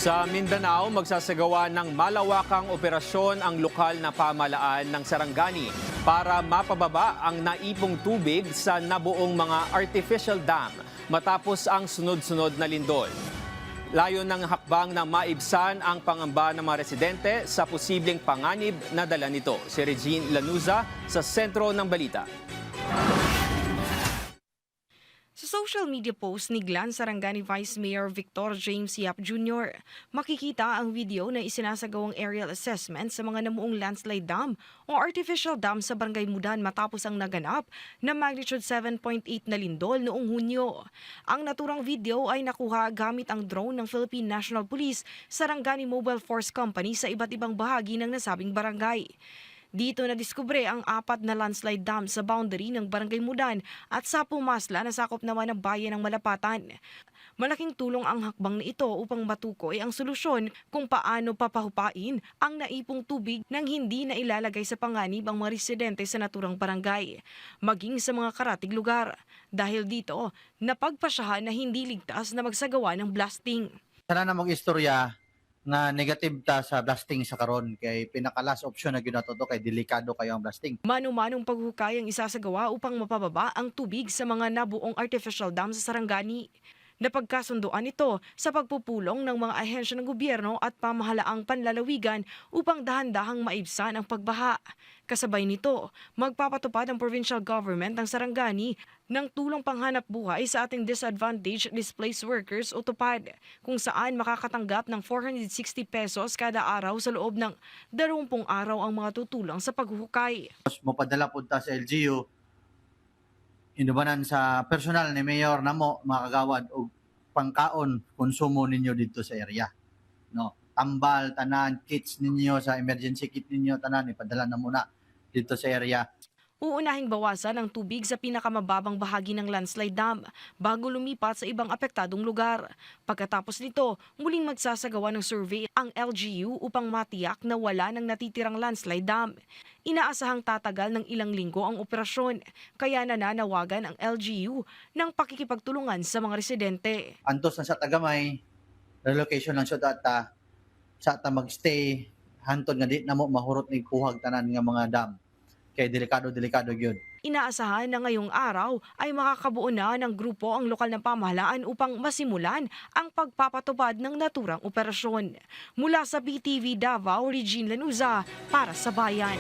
Sa Mindanao, magsasagawa ng malawakang operasyon ang lokal na pamahalaan ng Sarangani para mapababa ang naipong tubig sa nabuong mga artificial dam matapos ang sunod-sunod na lindol. Layon ng hakbang na maibsan ang pangamba ng mga residente sa posibleng panganib na dala nito. Si Regine Lanuza sa sentro ng balita. Sa social media post ni Glan Sarangani Vice Mayor Victor James Yap Jr., makikita ang video na isinasagawang aerial assessment sa mga namuong landslide dam o artificial dam sa Barangay Mudan matapos ang naganap na magnitude 7.8 na lindol noong Hunyo. Ang naturang video ay nakuha gamit ang drone ng Philippine National Police Sarangani Mobile Force Company sa iba't ibang bahagi ng nasabing barangay. Dito nadiskubre ang 4 na landslide dam sa boundary ng Barangay Mudan at sa Pumasla na sakop naman ng bayan ng Malapatan. Malaking tulong ang hakbang na ito upang matukoy ang solusyon kung paano papahupain ang naipong tubig nang hindi na ilalagay sa panganib ang mga residente sa naturang barangay, maging sa mga karatig lugar. Dahil dito, napagpasyahan na hindi ligtas na magsagawa ng blasting. Sana namang istorya nga negative ta sa blasting sa karon kay pinaka-last option na ginatoto kay delikado kayo ang blasting. Mano-manong paghukay ang isasagawa upang mapababa ang tubig sa mga nabuong artificial dam sa Sarangani. Napagkasunduan ito sa pagpupulong ng mga ahensya ng gobyerno at pamahalaang panlalawigan upang dahan-dahang maibsan ang pagbaha. Kasabay nito, magpapatupad ang provincial government ng Sarangani ng tulong panghanap buhay sa ating disadvantaged displaced workers o TUPAD, kung saan makakatanggap ng 460 pesos kada araw sa loob ng 20 araw ang mga tutulong sa paghuhukay. Mopadala pud ta sa LGU inubanan sa personal ni Mayor namo mga kagawad og pangkaon konsumo ninyo dito sa area. No, tambal tanan kits ninyo sa emergency kit ninyo tanan ipadala na muna dito sa area. Uunahing bawasan ang tubig sa pinakamababang bahagi ng landslide dam bago lumipat sa ibang apektadong lugar. Pagkatapos nito, muling magsasagawa ng survey ang LGU upang matiyak na wala ng natitirang landslide dam. Inaasahang tatagal ng ilang linggo ang operasyon, kaya nananawagan ang LGU ng pakikipagtulungan sa mga residente. Antos na sa tagamay relocation lang syudad ta sa ta magstay hantod nga di namo mahurot ni kuhag tanan nga mga dam. Kaya delikado gyud. Inaasahan na ngayong araw ay makakabuo na ng grupo ang lokal na pamahalaan upang masimulan ang pagpapatupad ng naturang operasyon. Mula sa PTV Davao, Regine Lanuza para sa Bayan.